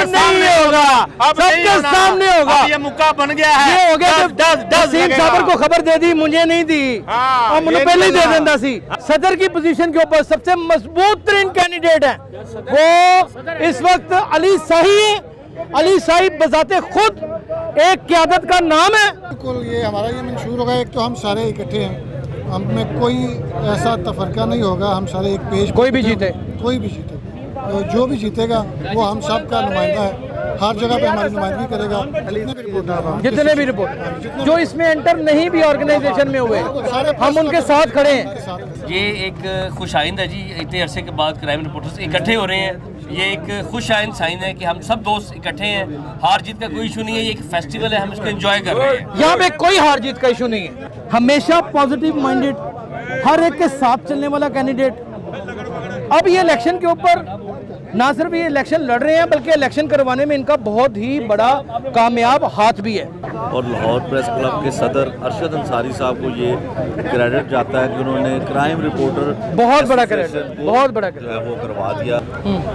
नहीं होगा, सबके सामने होगा। ये मुक्का बन गया है। ये हो गया जब वसीम साबर को खबर दे दी, मुझे नहीं दी और मुझे पहले ही दे देता सी। सदर की पोजीशन के ऊपर सबसे मजबूत तरीन कैंडिडेट है वो इस वक्त अली शाही है। अली शाही बजाते खुद एक क़यादत का नाम है। बिल्कुल, ये हमारा ये मंशूर होगा। एक तो हम सारे इकट्ठे हैं, हम में कोई ऐसा तफरका नहीं होगा, हम सारे एक पेज, कोई भी जीते, कोई भी जीते, जो भी जीतेगा वो हम सब का नुमाइंदा है, हर जगह पे हमारी नुमाइंदगी करेगा। जितने भी रिपोर्ट जो इसमें एंटर नहीं भी ऑर्गेनाइजेशन में हुए, हम उनके साथ खड़े हैं। ये एक खुश आइंद है जी, इतने अरसे के बाद क्राइम रिपोर्टर्स इकट्ठे हो रहे हैं। ये एक खुश आइंद साइन है कि हम सब दोस्त इकट्ठे हैं। हार जीत का कोई इशू नहीं है, ये एक फेस्टिवल है, हम इसको एंजॉय कर रहे हैं। यहाँ पे कोई हार जीत का इशू नहीं है। हमेशा पॉजिटिव माइंडेड, हर एक के साथ चलने वाला कैंडिडेट। अब ये इलेक्शन के ऊपर ना सिर्फ ये इलेक्शन लड़ रहे हैं, बल्कि इलेक्शन करवाने में इनका बहुत ही बड़ा कामयाब हाथ भी है। और लाहौर प्रेस क्लब के सदर अरशद अंसारी साहब को ये क्रेडिट जाता है कि उन्होंने क्राइम रिपोर्टर बहुत बड़ा क्रेडिट, बहुत बड़ा जो है वो करवा दिया।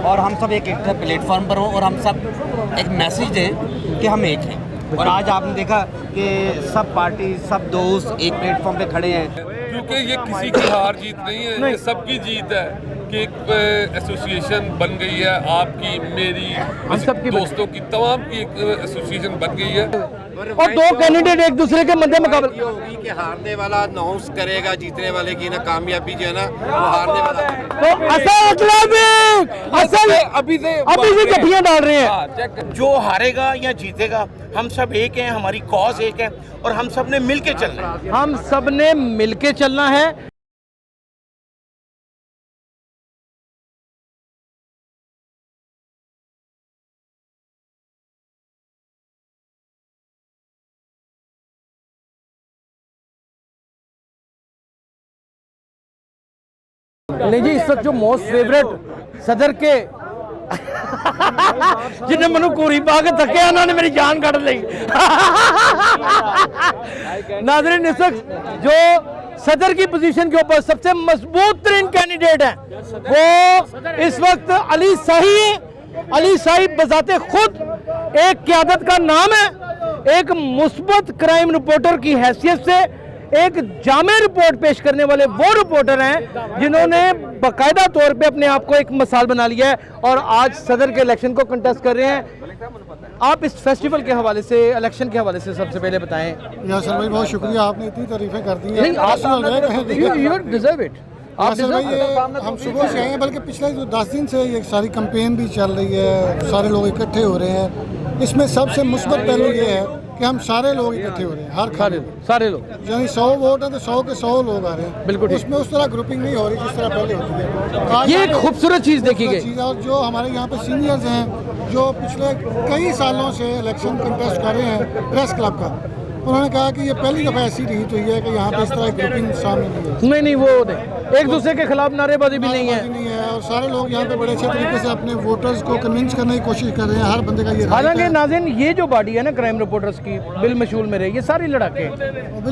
और हम सब एक प्लेटफॉर्म पर हो और हम सब एक मैसेज दें कि हम एक हैं। और आज आपने देखा कि सब पार्टी, सब दोस्त एक प्लेटफॉर्म पे खड़े हैं, क्योंकि ये किसी की हार जीत नहीं है, ये सबकी जीत है कि एक एसोसिएशन बन गई है। आपकी, मेरी, सबकी दोस्तों की, तमाम की एक एसोसिएशन बन गई है। और दो कैंडिडेट एक दूसरे के मध्य मुकाबला होगी कि हारने वाला अनाउंस करेगा जीतने वाले की ना कामयाबी जो है ना वो हारने वाला। तो असल अभी से गठियां डाल रहे हैं। जो हारेगा या जीतेगा, हम सब एक हैं, हमारी कॉज एक है और हम सब ने मिल के चलना है। हम सब ने मिल के चलना है। नहीं जी, इस वक्त जो मोस्ट फेवरेट सदर के जिन्हें मनु कोरी पा के थके उन्होंने मेरी जान काट ली। नाज़रीन, इस वक्त जो सदर की पोजीशन के ऊपर सबसे मजबूत तरीन कैंडिडेट है वो इस वक्त अली शाही है। अली शाही बजाते खुद एक क़यादत का नाम है, एक मुस्बत क्राइम रिपोर्टर की हैसियत से एक जामे रिपोर्ट पेश करने वाले वो रिपोर्टर हैं जिन्होंने बाकायदा तौर पे अपने आप को एक मिसाल बना लिया है और आज सदर के इलेक्शन को कंटेस्ट कर रहे हैं। आप इस फेस्टिवल के हवाले से, इलेक्शन के हवाले से सबसे पहले बताएं। यासर भाई, बहुत शुक्रिया, आपने इतनी तारीफें कर दी हैं। You deserve it. हम सुबह से आए हैं, बल्कि पिछले जो 10 दिन से ये सारी कैंपेन भी चल रही है, सारे लोग इकट्ठे हो रहे हैं। इसमें सबसे मुस्बत पहलू ये है कि हम सारे लोग इकट्ठे हो रहे हैं, हर सारे लोग यानी 100 वोट है तो 100 के 100 लोग आ रहे हैं। बिल्कुल, उसमें उस तरह ग्रुपिंग नहीं हो रही जिस तरह पहले होती है। ये एक खूबसूरत चीज़ देखी गई। और जो हमारे यहाँ पे सीनियर्स हैं जो पिछले कई सालों से इलेक्शन कंटेस्ट कर रहे हैं प्रेस क्लब का, उन्होंने कहा कि ये पहली दफ़ा ऐसी रीत हुई है कि यहाँ पे इस तरह ग्रुपिंग सामने नहीं है। वो एक दूसरे के खिलाफ नारेबाजी भी नहीं है और सारे लोग यहाँ पे बड़े अच्छे तरीके से अपने वोटर्स को कन्विंस करने की कोशिश कर रहे हैं। हर बंदे का ये हालांकि नाज़रीन, ये जो बॉडी है ना क्राइम रिपोर्टर्स की, बिल मशहूर में रहे, ये सारी लड़ाके,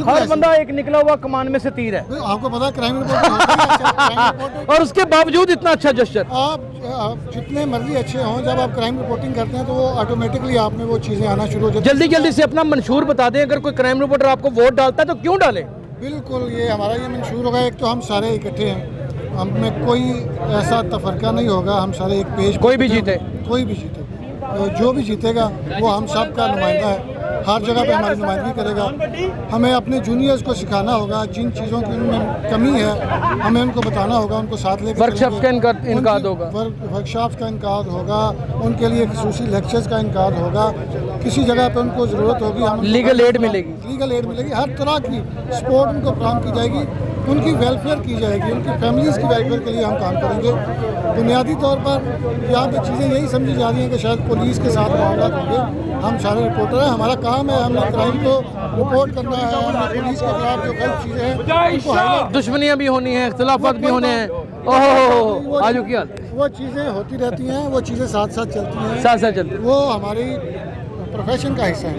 हर बंदा एक निकला हुआ कमान में से तीर है। आपको पता है क्राइम रिपोर्टर और उसके बावजूद इतना अच्छा जस्चर। आप जितने मर्जी अच्छे हों, जब आप क्राइम रिपोर्टिंग करते हैं तो वो ऑटोमेटिकली आप में वो चीज़ें आना शुरू हो जाती हैं। जल्दी जल्दी से अपना मंशूर बता दें, अगर कोई क्राइम रिपोर्टर आपको वोट डालता है तो क्यों डाले। बिल्कुल, ये हमारा ये मंशूर होगा। एक तो हम सारे इकट्ठे हैं, हम में कोई ऐसा तफरका नहीं होगा, हम सारे एक पेज, कोई भी जीते, कोई भी जीते, जो भी जीतेगा वो हम सब का नुमाइंदा है, हर जगह पे हमारी नुमाइंदगी करेगा। हमें अपने जूनियर्स को सिखाना होगा, जिन चीज़ों की उनमें कमी है हमें उनको बताना होगा, उनको साथ लेकर वर्कशॉप का इनकाद होगा, वर्कशॉप का इनकाद होगा, उनके लिए खसूसी लेक्चर्स का इनकाद होगा। किसी जगह पे उनको ज़रूरत होगी, हम लीगल एड मिलेगी, हर तरह की सपोर्ट उनको फराहम की जाएगी, उनकी वेलफेयर की जाएगी, उनकी फैमिलीज़ की वेलफेयर के लिए हम काम करेंगे। बुनियादी तौर पर यहाँ पे चीज़ें यही समझी जा रही हैं कि शायद पुलिस के साथ मामला होंगे। हम सारे रिपोर्टर हैं, हमारा काम है, हमने क्राइम को रिपोर्ट करना है, हमने पुलिस के खिलाफ जो गलत चीज़ें हैं उनको हाईलाइट, दुश्मनियाँ भी होनी हैं, इख्तिलाफात भी होने हैं। ओहो, आजू की हाल, वो चीज़ें होती रहती हैं, वो चीज़ें साथ साथ चलती हैं, साथ साथ चलती। वो हमारी प्रोफेशन का हिस्सा है,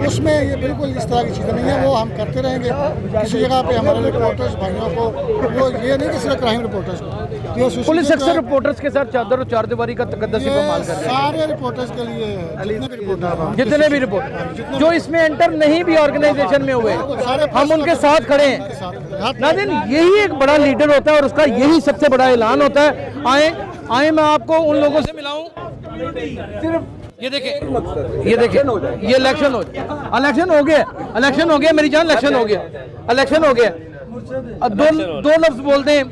उसमें ये बिल्कुल इस तरह की चीज़ें नहीं है। वो हम करते रहेंगे। किसी जगह पे हमारे रिपोर्टर्स भाइयों को वो ये नहीं कि सिर्फ क्राइम रिपोर्टर्स को, ये पुलिस अक्सर रिपोर्टर्स के साथ चादर और चारदीवारी का तकद्दस ये इस्तेमाल कर रहे हैं। सारे रिपोर्टर्स के लिए है, जितने भी रिपोर्टर हैं। जितने भी रिपोर्ट जो इसमें एंटर नहीं भी ऑर्गेनाइजेशन में हुए, हम उनके साथ खड़े हैं। नाज़रीन, यही एक बड़ा लीडर होता है और उसका यही सबसे बड़ा ऐलान होता है। आए मैं आपको उन लोगों से मिलाऊं। सिर्फ ये देखें, ये इलेक्शन हो गया मेरी जान, इलेक्शन हो गया। अब दो लफ्ज बोल दें,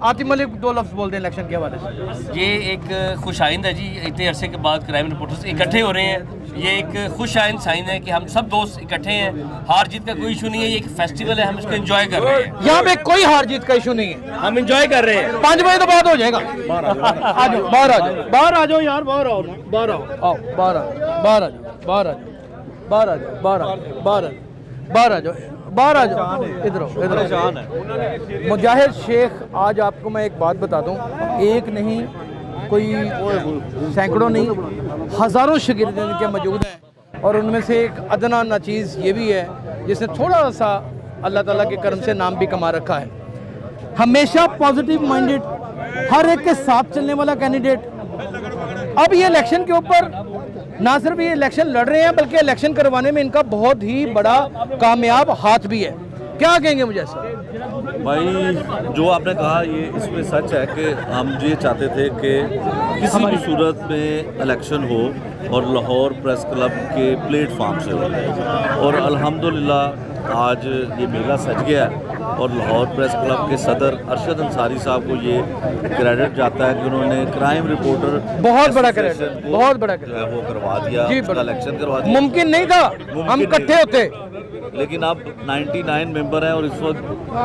आतिफ मलिक, दो लफ्ज बोल दें इलेक्शन के हवाले से। ये एक खुश आइंद है जी, इतने अरसे के बाद क्राइम रिपोर्टर्स इकट्ठे हो रहे हैं। ये एक खुश आइंद साइन है कि हम सब दोस्त इकट्ठे हैं। हार जीत का कोई इशू नहीं है, ये एक फेस्टिवल है, हम इसको एंजॉय कर रहे हैं। यहाँ पे कोई हार जीत का इशू नहीं है, हम एंजॉय कर रहे हैं। 5 बजे तो बाद हो जाएगा। आ जाओ, बाहर आ जाओ, बाहर आ जाओ यार, बाहर आओ ना, बाहर आओ, आओ बाहर आ जाओ, बाहर आ जाओ, बाहर आ जाओ, बाहर आ जाओ, बाहर आ जाओ, बाहर आ जाओ, बाहर आ जाओ, बाहर आ जाओ, इधर आओ, इधर आओ। मुजाहिद शेख, आज आपको मैं एक बात बता दूं, एक नहीं, कोई सैकड़ों नहीं, हज़ारों शागिर्द इनके मौजूद हैं और उनमें से एक अदना नाचीज़ ये भी है जिसने थोड़ा सा अल्लाह ताला के करम से नाम भी कमा रखा है। हमेशा पॉजिटिव माइंडेड, हर एक के साथ चलने वाला कैंडिडेट। अब ये इलेक्शन के ऊपर ना सिर्फ ये इलेक्शन लड़ रहे हैं बल्कि इलेक्शन करवाने में इनका बहुत ही बड़ा कामयाब हाथ भी है। क्या कहेंगे मुझे सर? भाई जो आपने कहा ये इसमें सच है कि हम ये चाहते थे कि किसी भी सूरत में इलेक्शन हो और लाहौर प्रेस क्लब के प्लेटफार्म से हो, और अल्हम्दुलिल्लाह आज ये मेला सज गया है। और लाहौर प्रेस क्लब के सदर अरशद अंसारी साहब को ये क्रेडिट जाता है कि उन्होंने क्राइम रिपोर्टर बहुत बड़ा क्रेडिट, बहुत बड़ा जो है वो करवा दिया, उसका इलेक्शन करवा दिया। मुमकिन नहीं था हम इकट्ठे होते, लेकिन अब 99 मेंबर हैं और इस वक्त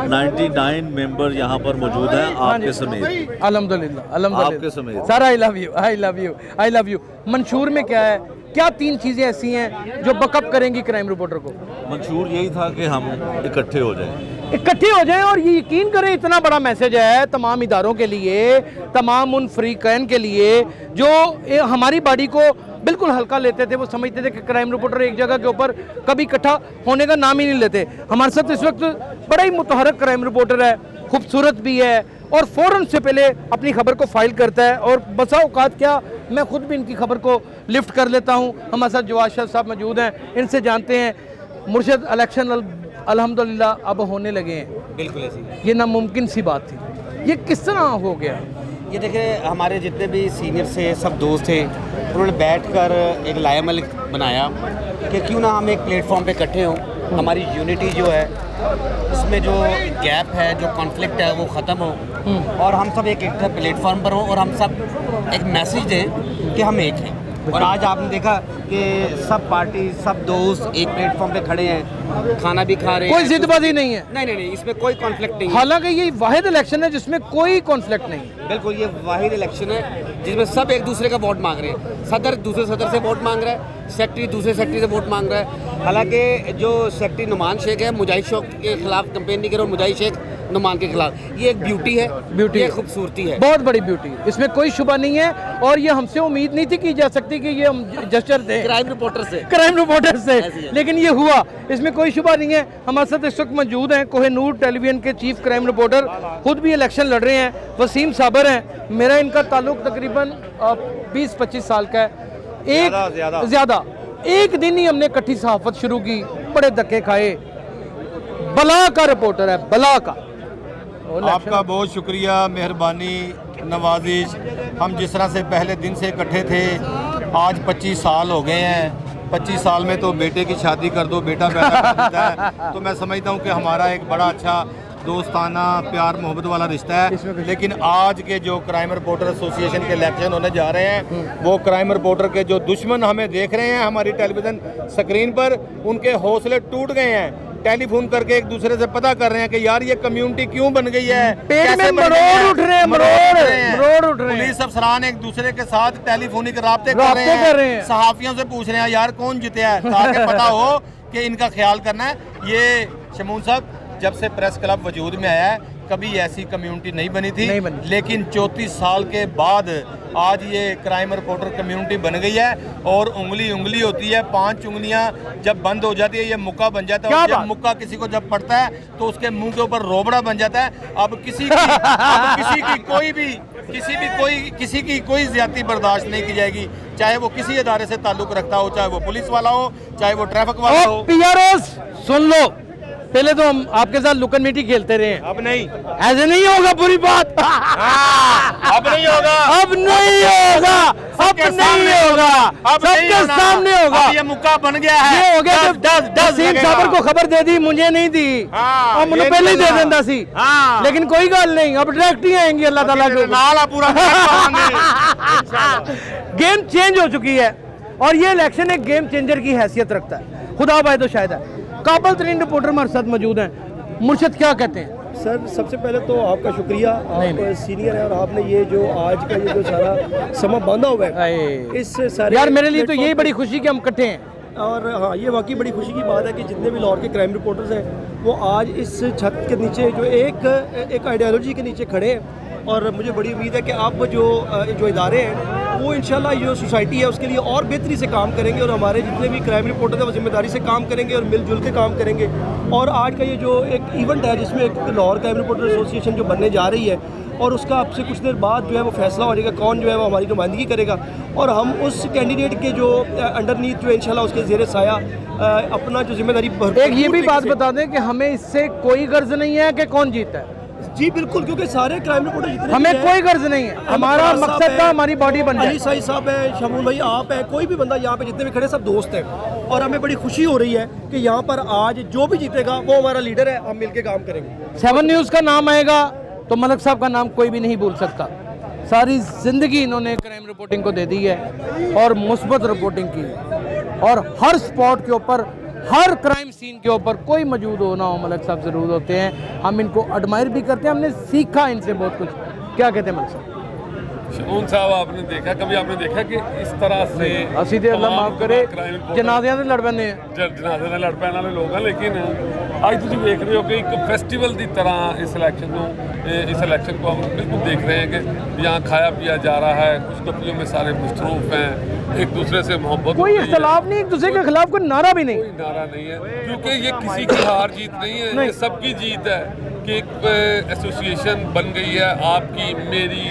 99 मेंबर यहाँ पर मौजूद हैं आपके समेत। अल्हम्दुलिल्लाह, अल्हम्दुलिल्लाह आपके समेत। Sir I love you, I love you, I love you. मंशूर में क्या है, क्या 3 चीज़ें ऐसी हैं जो बकअप करेंगी क्राइम रिपोर्टर को? मंशूर यही था कि हम इकट्ठे हो जाएं और ये यकीन करें, इतना बड़ा मैसेज है तमाम इदारों के लिए, तमाम उन फ्रीकैन के लिए जो हमारी बॉडी को बिल्कुल हल्का लेते थे। वो समझते थे कि क्राइम रिपोर्टर एक जगह के ऊपर कभी इकट्ठा होने का नाम ही नहीं लेते। हमारे साथ इस वक्त बड़ा ही मुतहरक क्राइम रिपोर्टर है, खूबसूरत भी है और फ़ौरन से पहले अपनी खबर को फाइल करता है। और बसा औकात क्या, मैं खुद भी इनकी खबर को लिफ्ट कर लेता हूँ। हमारे साथ जवाद शाह साहब मौजूद हैं, इनसे जानते हैं। मुर्शद, इलेक्शन अल्हम्दुलिल्लाह अब होने लगे हैं। बिल्कुल ऐसी ये नामुमकिन सी बात थी, ये किस तरह हो गया? ये देखिए, हमारे जितने भी सीनियर थे, सब दोस्त थे, उन्होंने बैठकर एक लायामल बनाया कि क्यों ना हम एक प्लेटफॉर्म पे इकट्ठे हों। हमारी यूनिटी जो है, उसमें जो गैप है, जो कॉन्फ्लिक्ट है, वो ख़त्म हो और हम सब एक प्लेटफॉर्म पर हों और हम सब एक मैसेज दें कि हम एक हैं। और आज आपने देखा कि सब पार्टी, सब दोस्त एक प्लेटफॉर्म पे खड़े हैं, खाना भी खा रहे हैं। कोई जिदबाजी नहीं है। नहीं, इसमें कोई कॉन्फ्लिक्ट नहीं है। हालांकि ये वाहिद इलेक्शन है जिसमें कोई कॉन्फ्लिक्ट नहीं है। बिल्कुल, ये वाहिद इलेक्शन है जिसमें सब एक दूसरे का वोट मांग रहे हैं। सदर दूसरे सदर से वोट मांग रहा है, सेक्रेटरी दूसरे सेक्रेटरी से वोट मांग रहा है। हालांकि जो सेक्रेटरी नुमान शेख है, मुजाहिद शेख के खिलाफ कैंपेन नहीं कर रहा, मुजाहिद शेख नुमान के खिलाफ। ये एक ब्यूटी है, ये खूबसूरती है, बहुत बड़ी ब्यूटी, इसमें कोई शुबा नहीं है। और ये हमसे उम्मीद नहीं थी की जा सकती कि ये हम जस्टर थे क्राइम रिपोर्टर से, लेकिन ये हुआ, इसमें कोई शुबा नहीं है। हमारे साथ इस वक्त मौजूद हैं कोहिनूर टेलीविजन के चीफ क्राइम रिपोर्टर, खुद भी इलेक्शन लड़ रहे हैं, वसीम साबर हैं। मेरा इनका ताल्लुक तकरीबन 20-25 साल का है। एक ज़्यादा एक दिन ही हमने इकट्ठी सहाफत शुरू की, बड़े धक्के खाए। बला का रिपोर्टर है, बला का। आपका बहुत शुक्रिया, मेहरबानी, नवाजिश। हम जिस तरह से पहले दिन से इकट्ठे थे, आज 25 साल हो गए हैं। 25 साल में तो बेटे की शादी कर दो, बेटा पैदा कर देता है। तो मैं समझता हूँ कि हमारा एक बड़ा अच्छा दोस्ताना, प्यार मोहब्बत वाला रिश्ता है। लेकिन आज के जो क्राइम रिपोर्टर एसोसिएशन के इलेक्शन होने जा रहे हैं, वो क्राइम रिपोर्टर के जो दुश्मन हमें देख रहे हैं हमारी टेलीविज़न स्क्रीन पर, उनके हौसले टूट गए हैं। टेलीफोन करके एक दूसरे से पता कर रहे हैं कि यार ये कम्युनिटी क्यों बन गई है, पेट में मरोड़ उठ रहे हैं। पुलिस अफसरान एक दूसरे के साथ टेलीफोनिक राब्ते कर रहे हैं, सहाफियों से पूछ रहे हैं यार कौन जीते है, ताकि पता हो कि इनका ख्याल करना है। ये शमून साहब, जब से प्रेस क्लब वजूद में आया है, कभी ऐसी कम्युनिटी नहीं बनी थी, लेकिन 34 साल के बाद आज ये क्राइम रिपोर्टर कम्युनिटी बन गई है और उंगली उंगली होती है, 5 उंगलियां जब बंद हो जाती है ये मुक्का बन जाता है, और जब मुक्का किसी को जब पड़ता है तो उसके मुंह के ऊपर रोबड़ा बन जाता है। अब किसी की कोई ज्यादती बर्दाश्त नहीं की जाएगी, चाहे वो किसी इदारे से ताल्लुक रखता हो, चाहे वो पुलिस वाला हो, चाहे वो ट्रैफिक वाला हो। पीआरओस सुन लो, पहले तो हम आपके साथ लुकन मीटी खेलते रहे हैं, अब नहीं, ऐसे नहीं होगा पूरी बात। अब नहीं होगा, अब नहीं होगा, अब नहीं होगा, सबके सामने होगा। ये मुक्का बन गया है, ये हो गया जब वसीम साबर को खबर दे दी, मुझे नहीं दी, और मुझे पहले ही दे देता सी। लेकिन कोई गल नहीं, अब डायरेक्ट ही आएंगे अल्लाह ताला के पूरा। गेम चेंज हो चुकी है और ये इलेक्शन एक गेम चेंजर की हैसियत रखता है, खुदा बाय तो शायद है। काबिल तरीन रिपोर्टर हमारे साथ मौजूद हैं। मुर्शद क्या कहते हैं? सर सबसे पहले तो आपका शुक्रिया, आप सीनियर हैं और आपने ये जो आज का ये जो सारा समा बांधा हुआ है, इस सारे यार मेरे लिए तो यही बड़ी खुशी कि हम इकट्ठे हैं। और हाँ, ये वाकई बड़ी खुशी की बात है कि जितने भी लाहौर के क्राइम रिपोर्टर्स हैं वो आज इस छत के नीचे जो एक आइडियोलॉजी के नीचे खड़े हैं। और मुझे बड़ी उम्मीद है कि आप जो इदारे हैं वो इंशाल्लाह जो सोसाइटी है उसके लिए और बेहतरी से काम करेंगे, और हमारे जितने भी क्राइम रिपोर्टर हैं वो जिम्मेदारी से काम करेंगे और मिलजुल के काम करेंगे। और आज का ये जो एक इवेंट है जिसमें एक लाहौर क्राइम रिपोर्टर एसोसिएशन जो बनने जा रही है, और उसका अब से कुछ देर बाद जो है वो फैसला हो जाएगा कौन जो है वो हमारी नुमाइंदगी करेगा, और हम उस कैंडिडेट के जो अंडरनीथ जो इंशाल्लाह उसके ज़ेरे साया अपना जो जिम्मेदारी। एक ये भी बात बता दें कि हमें इससे कोई गर्ज नहीं है कि कौन जीता है। जी बिल्कुल, क्योंकि सारे क्राइम रिपोर्टर जितने हमें कोई गर्ज नहीं है, हमारा मकसद था हमारी बॉडी बन जाए। अली साई साहब है, शमूल भाई आप है, कोई भी बंदा यहाँ पे जितने भी खड़े सब दोस्त हैं, और हमें बड़ी खुशी हो रही है कि यहाँ पर आज जो भी जीतेगा वो हमारा लीडर है, हम मिलके काम करेंगे। 7 न्यूज़ का नाम आएगा तो मलक साहब का नाम कोई भी नहीं भूल सकता। सारी जिंदगी इन्होंने क्राइम रिपोर्टिंग को दे दी है और मुस्बत रिपोर्टिंग की, और हर स्पॉट के ऊपर, हर क्राइम सीन के ऊपर कोई मौजूद हो ना हो, मलक साहब जरूर होते हैं। हम इनको एडमायर भी करते हैं, हमने सीखा इनसे बहुत कुछ। क्या कहते हैं मलक साहब? शमून साहब आपने देखा, कभी आपने देखा कि इस तरह से असीदे अल्लाह माफ करे जनाज़ियां दे लड़ पैंदे हैं, जनाज़े नाल लड़ पैण वाले लोग हैं, लेकिन आज तुम देख रहे हो कि एक फेस्टिवल की तरह इस इलेक्शन को हम बिल्कुल देख रहे हैं कि यहाँ खाया पिया जा रहा है, खुशखबरियों में सारे मसरूफ हैं, एक दूसरे से मोहब्बत, कोई इख्तलाफ नहीं, एक दूसरे के खिलाफ कोई नारा भी नहीं, कोई नारा नहीं है, क्योंकि ये किसी की हार जीत नहीं है, ये सबकी जीत है कि एक एसोसिएशन बन गई है, आपकी मेरी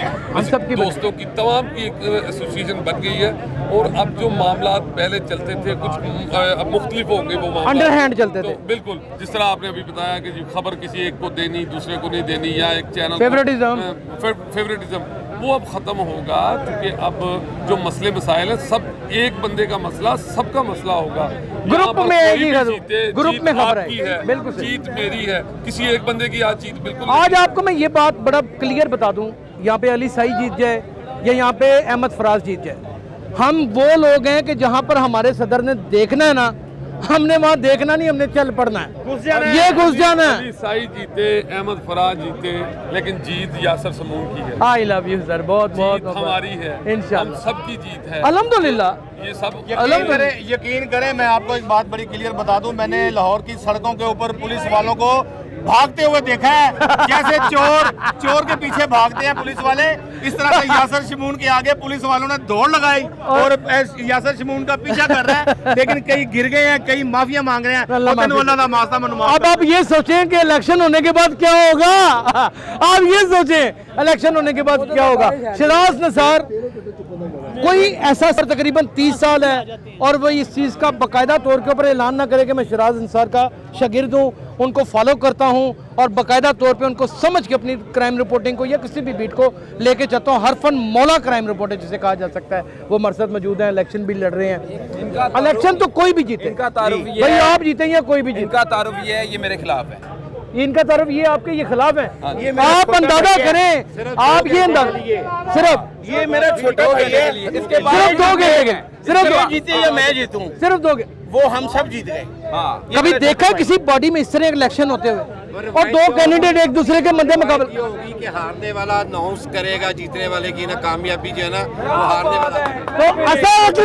सबकी दोस्तों की तमाम की एक एसोसिएशन बन गई है। और अब जो मामला पहले चलते थे कुछ अब मुख्तलिफ हो गए, वो अंडर हैंड चलते थे। बिल्कुल, जिस तरह आपने अभी बताया कि जी खबर किसी एक को देनी दूसरे को नहीं देनी, या एक चैनल फेवरेटिज्म वो अब ख़त्म होगा, क्योंकि अब जो मसले मसाइल हैं सब एक बंदे का मसला सबका मसला होगा। ग्रुप में ग्रुप में खबर है, बिल्कुल जीत मेरी है, किसी एक बंदे की आज जीत बिल्कुल। आज आपको मैं ये बात बड़ा क्लियर बता दूं, यहाँ पे अली साई जीत जाए या यहाँ पे अहमद फराज जीत जाए, हम वो लोग हैं कि जहाँ पर हमारे सदर ने देखना है ना, हमने वहाँ देखना नहीं, हमने चल पड़ना है, ये घुस जाना है। अली साई जीते, अहमद फराज जीते, लेकिन जीत यासर समून की है। आई लव यू सर, बहुत बहुत हमारी है, इंशाल्लाह हम सबकी जीत है, अल्हम्दुलिल्लाह। ये सब यकीन करें, मैं आपको एक बात बड़ी क्लियर बता दूं, मैंने लाहौर की सड़कों के ऊपर पुलिस वालों को भागते हुए देखा है, जैसे चोर के पीछे भागते हैं पुलिस वाले, इस तरह से यासर शमून के आगे पुलिस वालों ने दौड़ लगाई और यासर शमून का पीछा कर रहा है, लेकिन कई गिर गए हैं, कई माफिया मांग रहे हैं। अब आप ये सोचें कि इलेक्शन होने के बाद क्या होगा, आप ये सोचें इलेक्शन होने के बाद क्या होगा। शिराज निसार कोई ऐसा सर तकरीबन 30 साल है और वो इस चीज़ का बाकायदा तौर के ऊपर ऐलान ना करे कि मैं शिराज निसार का शागिर्द हूँ, उनको फॉलो करता हूँ और बाकायदा तौर पे उनको समझ के अपनी क्राइम रिपोर्टिंग को या किसी भी बीट को लेके चलता हूँ। हर फन मौला क्राइम रिपोर्टर जिसे कहा जा सकता है, वो मरसद मौजूद है, इलेक्शन भी लड़ रहे हैं। इलेक्शन तो कोई भी जीते, भाई आप जीते या कोई भी जीते, इनका तारुफ ये है, ये मेरे खिलाफ है, इनका तरफ ये आपके ये खिलाफ है। आप अंदाजा करें, आप ये अंदाजा सिर्फ ये मेरा छोटा भाई है, इसके बाद सिर्फ दोगे, सिर्फ जीते या मैं जीतूं, सिर्फ दोगे, वो हम सब जीत गए। कभी देखा है किसी बॉडी में इस तरह इलेक्शन होते हुए और दो कैंडिडेट एक दूसरे के मध्य मुकाबले? होगी कि हारने वाला अनाउंस करेगा जीतने वाले की ना कामयाबी जो है ना, वो हारने वाला। तो असद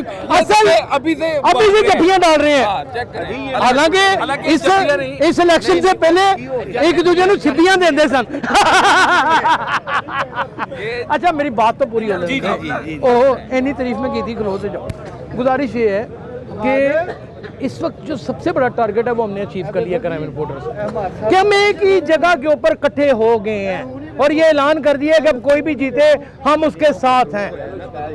लोग असल अभी से गठियां डाल रहे हाँ, हैं। चेक करें। हालांकि इस इलेक्शन से पहले एक दूसरे को सिद्धियां देंदे सन। अच्छा मेरी बात तो पूरी हो जी, जी, जी, जी। ओह इन्नी तारीफ में की थी, क्लोज हो जाओ। गुजारिश ये है कि इस वक्त जो सबसे बड़ा टारगेट है वो हमने अचीव कर लिया क्राइम रिपोर्टर्स कि हम एक ही जगह के ऊपर इकट्ठे हो गए हैं और ये ऐलान कर दिया कि अब कोई भी जीते हम उसके साथ हैं।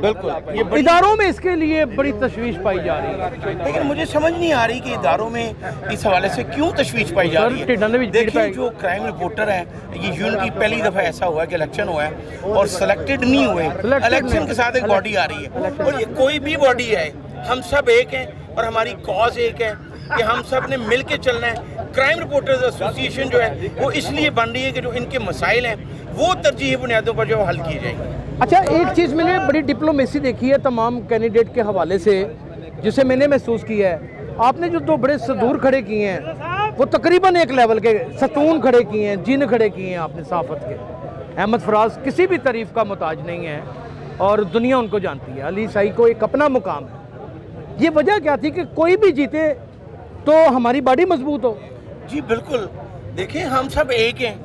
बिल्कुल इदारों में इसके लिए बड़ी तशवीश पाई जा रही है, लेकिन मुझे समझ नहीं आ रही कि इदारों में इस हवाले से क्यों तशवीश पाई जा रही है। देखिए जो क्राइम रिपोर्टर है, ये यूनिटी पहली दफ़ा ऐसा हुआ है कि इलेक्शन हुआ है और सिलेक्टेड नहीं हुए, इलेक्शन के साथ एक बॉडी आ रही है और ये कोई भी बॉडी है, हम सब एक हैं और हमारी कॉज एक है कि हम सब ने मिल के चलना है। क्राइम रिपोर्टर्स एसोसिएशन जो है वो इसलिए बन रही है कि जो इनके मसाइल हैं वो तरजीही बुनियादों पर जो हल किए जाएंगे। अच्छा एक चीज़ मैंने बड़ी डिप्लोमेसी देखी है तमाम कैंडिडेट के हवाले से, जिसे मैंने महसूस किया है। आपने जो दो बड़े सदूर खड़े किए हैं वो तकरीबन एक लेवल के सतून खड़े किए हैं, जिन खड़े किए हैं आपने साफत के। अहमद फराज किसी भी तारीफ का मुताज नहीं है और दुनिया उनको जानती है। अली साई को एक अपना मुकाम है। ये वजह क्या थी कि कोई भी जीते तो हमारी बॉडी मजबूत हो? जी बिल्कुल, देखिए हम सब एक हैं।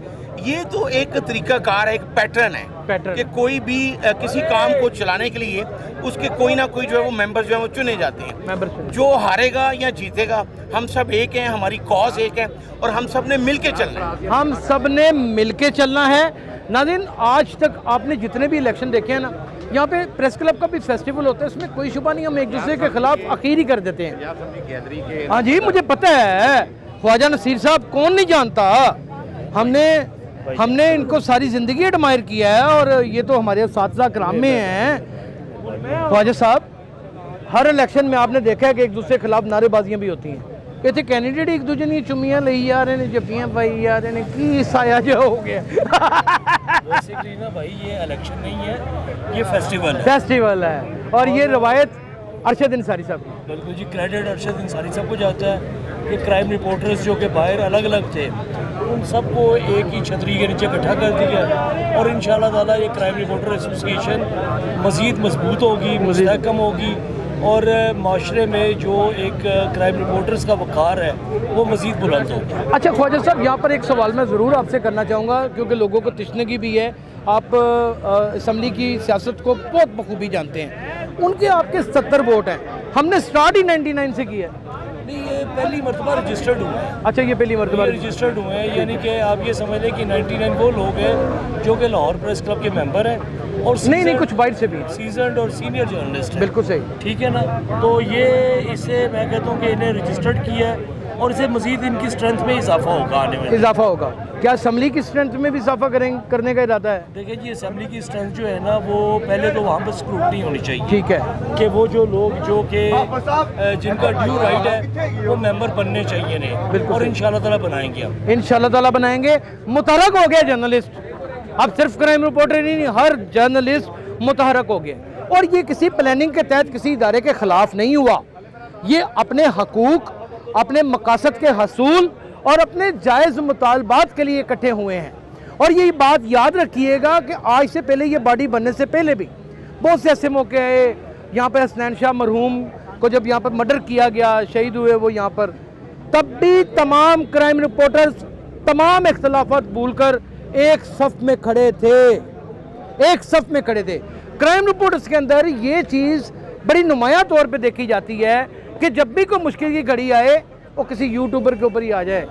ये तो एक तरीकाकार है, एक पैटर्न है कि कोई भी किसी काम को चलाने के लिए उसके कोई ना कोई जो है वो मेंबर जो है वो चुने जाते हैं। जो हारेगा या जीतेगा हम सब एक हैं, हमारी कॉज एक है और हम सब ने मिल के चलना है। हम सब ने मिल के चलना है। नाज़रीन आज तक आपने जितने भी इलेक्शन देखे हैं ना, यहाँ पे प्रेस क्लब का भी फेस्टिवल होता है, इसमें कोई शुबा नहीं हम एक दूसरे के खिलाफ अखीर ही कर देते हैं। हाँ जी मुझे पता है, ख्वाजा नसीर साहब कौन नहीं जानता। हमने इनको सारी ज़िंदगी एडमायर किया है और ये तो हमारे साथी कराम में हैं। ख्वाजा साहब हर इलेक्शन में आपने देखा है कि एक दूसरे के खिलाफ नारेबाजियाँ भी होती हैं। इतने कैंडिडेट एक दूसरे ने चुमियाँ ली जा रहे हैं, जफियाँ पाई जा रहे हैं, की साया जो हो गया। बेसिकली ना भाई ये इलेक्शन नहीं है, ये फेस्टिवल है और ये रवायत अरशद अंसारी साहब की। बिल्कुल जी, क्रेडिट अरशद अंसारी साहब को जाता है कि क्राइम रिपोर्टर्स जो कि बाहर अलग अलग थे उन सबको एक ही छतरी के नीचे इकट्ठा कर दिया और इंशाल्लाह ताला ये क्राइम रिपोर्टर एसोसिएशन मज़ीद मजबूत होगी, मुस्तहकम होगी और माशरे में जो एक क्राइम रिपोर्टर्स का वक़ार है वो मज़ीद बुलंद होगा। अच्छा ख्वाजा साहब यहाँ पर एक सवाल मैं ज़रूर आपसे करना चाहूँगा क्योंकि लोगों को तशनगी भी है, आप असम्बली की सियासत को बहुत बखूबी जानते हैं। उनके आपके 70 वोट हैं, हमने स्टार्ट ही 99 से किया है। नहीं ये पहली मरतबा रजिस्टर्ड हुआ है। अच्छा ये पहली मरतबा रजिस्टर्ड हुए हैं, यानी कि आप ये समझ लें कि 99 वो लोग हैं जो कि लाहौर प्रेस क्लब के मेंबर हैं और नहीं कुछ बाइट से भी सीजनड और सीनियर जर्नलिस्ट। बिल्कुल सही, ठीक है ना। तो ये इससे मैं कहता हूँ कि इन्हें रजिस्टर्ड किया है और इससे मजीद इनकी स्ट्रेंथ में इजाफा होगा, आने में इजाफा होगा। क्या असम्बली की स्ट्रेंथ में भी इजाफा करने का इरादा है? देखिए जी असम्बली की स्ट्रेंथ जो है ना वो पहले तो वहाँ पर स्क्रूटनी होनी चाहिए। ठीक है कि वो जो लोग जो कि जिनका ड्यू राइट है वो मेंबर बनने चाहिए नहीं और इंशाल्लाह ताला बनाएंगे हम। इंशाल्लाह ताला बनाएंगे। मुतहरक हो गया जर्नलिस्ट, अब सिर्फ क्राइम रिपोर्टर नहीं, हर जर्नलिस्ट मुतहरक हो गया और ये किसी प्लानिंग के तहत किसी इदारे के खिलाफ नहीं हुआ। ये अपने हकूक, अपने मकासद के हसूल और अपने जायज़ मुतालबात के लिए इकट्ठे हुए हैं। और ये बात याद रखिएगा कि आज से पहले, ये बॉडी बनने से पहले भी बहुत से ऐसे मौके आए। यहाँ पर हसनैन शाह मरहूम को जब यहाँ पर मर्डर किया गया, शहीद हुए वो यहाँ पर, तब भी तमाम क्राइम रिपोर्टर्स तमाम इख्तलाफात भूलकर एक सफ में खड़े थे, एक सफ में खड़े थे। क्राइम रिपोर्टर्स के अंदर ये चीज़ बड़ी नुमाया तौर पे देखी जाती है कि जब भी कोई मुश्किल की घड़ी आए वो किसी यूट्यूबर के ऊपर ही आ जाए,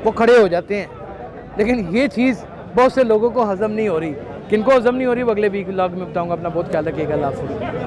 वो खड़े हो जाते हैं। लेकिन ये चीज़ बहुत से लोगों को हज़म नहीं हो रही। किनको हज़म नहीं हो रही वो अगले वीक व्लॉग में बताऊंगा। अपना बहुत ख्याल रखिएगा। अल्लाह हाफ़िज़।